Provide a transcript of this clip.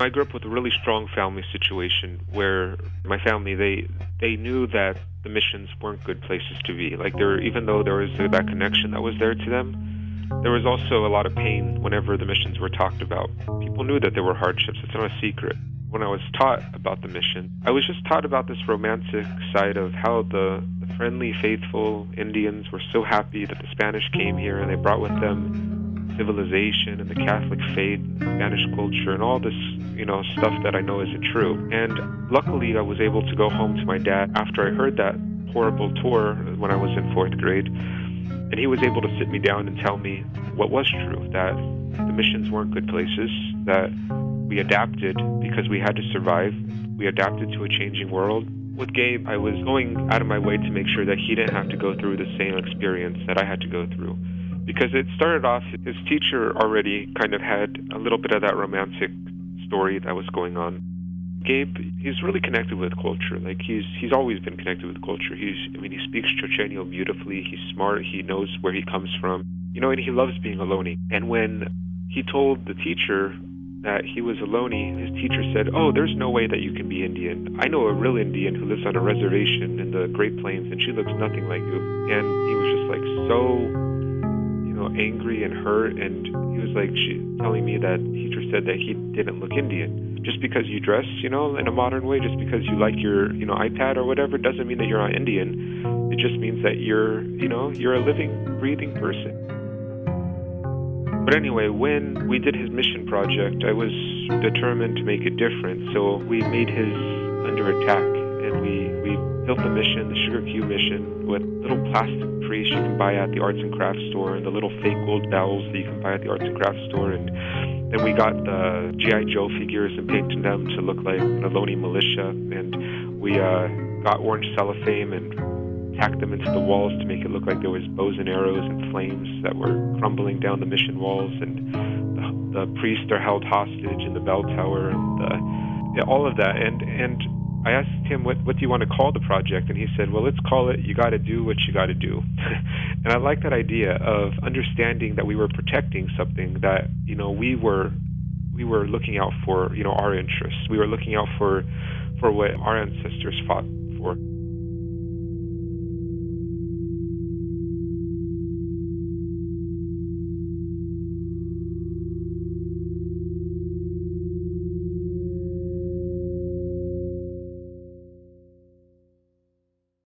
I grew up with a really strong family situation where my family, they knew that the missions weren't good places to be. Like, even though there was that connection that was there to them, there was also a lot of pain whenever the missions were talked about. People knew that there were hardships. It's not a secret. When I was taught about the mission, I was just taught about this romantic side of how the friendly, faithful Indians were so happy that the Spanish came here and they brought with them civilization and the Catholic faith and Spanish culture and all this, stuff that I know isn't true. And luckily, I was able to go home to my dad after I heard that horrible tour when I was in 4th grade. And he was able to sit me down and tell me what was true, that the missions weren't good places, that we adapted because we had to survive. We adapted to a changing world. With Gabe, I was going out of my way to make sure that he didn't have to go through the same experience that I had to go through. Because it started off, his teacher already kind of had a little bit of that romantic story that was going on. Gabe, he's really connected with culture. Like, he's always been connected with culture. He speaks Chochenyo beautifully. He's smart. He knows where he comes from. And he loves being a Loni. And when he told the teacher that he was a Loni, his teacher said, "Oh, there's no way that you can be Indian. I know a real Indian who lives on a reservation in the Great Plains, and she looks nothing like you." And he was just like so angry and hurt, and he was like telling me that the teacher said that he didn't look Indian. Just because you dress, in a modern way, just because you like your, iPad or whatever, doesn't mean that you're not Indian. It just means that you're a living, breathing person. But anyway, when we did his mission project, I was determined to make it different. So we made his Under Attack, and we built the mission, the Sugar Cube mission, with little plastic trees you can buy at the arts and crafts store, and the little fake gold bells that you can buy at the arts and crafts store. And then we got the G.I. Joe figures and painted them to look like the Loni militia. And we got orange cellophane and tacked them into the walls to make it look like there was bows and arrows and flames that were crumbling down the mission walls. And the priests are held hostage in the bell tower, and all of that. And I asked him, what do you want to call the project? And he said, well, let's call it You Gotta Do What You Gotta Do. And I like that idea of understanding that we were protecting something that, we were looking out for, our interests. We were looking out for what our ancestors fought